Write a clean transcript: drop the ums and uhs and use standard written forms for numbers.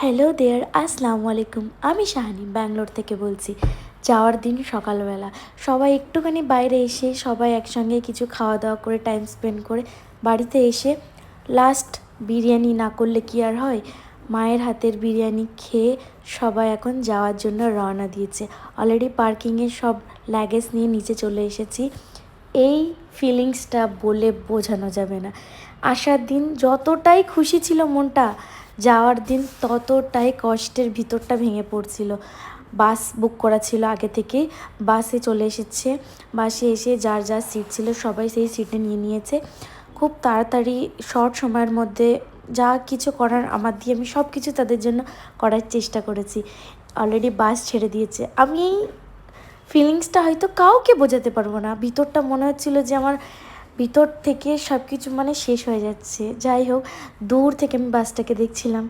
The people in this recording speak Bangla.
হ্যালো দেয়ার, আসসালামু আলাইকুম। আমি শাহানি ব্যাঙ্গালোর থেকে বলছি। যাওয়ার দিন সকালবেলা সবাই একটুখানি বাইরে এসে সবাই একসঙ্গে কিছু খাওয়া দাওয়া করে টাইম স্পেন্ড করে বাড়িতে এসে লাস্ট বিরিয়ানি না করলে কি আর হয়, মায়ের হাতের বিরিয়ানি খেয়ে সবাই এখন যাওয়ার জন্য রওনা দিয়েছে। অলরেডি পার্কিংয়ে সব লাগেজ নিয়ে নিচে চলে এসেছি। এই ফিলিংসটা বলে বোঝানো যাবে না। আসার দিন যতটাই খুশি ছিল মনটা, যাওয়ার দিন ততটাই কষ্টের ভিতরটা ভেঙে পড়ছিল। বাস বুক করা ছিল আগে থেকেই, বাসে চলে এসেছে। বাসে এসে যার যার সিট ছিল সবাই সেই সিটে নিয়ে নিয়েছে। খুব তাড়াতাড়ি শর্ট সময়ের মধ্যে যা কিছু করার আমার দিয়ে আমি সব কিছু তাদের জন্য করার চেষ্টা করেছি। অলরেডি বাস ছেড়ে দিয়েছে। আমি এই ফিলিংসটা হয়তো কাউকে বোঝাতে পারবো না। ভিতরটা মনে হচ্ছিল যে আমার ভিতর থেকে সব কিছু শেষ হয়ে যাচ্ছে। যাই হোক, দূর থেকে আমি বাসটাকে দেখছিলাম।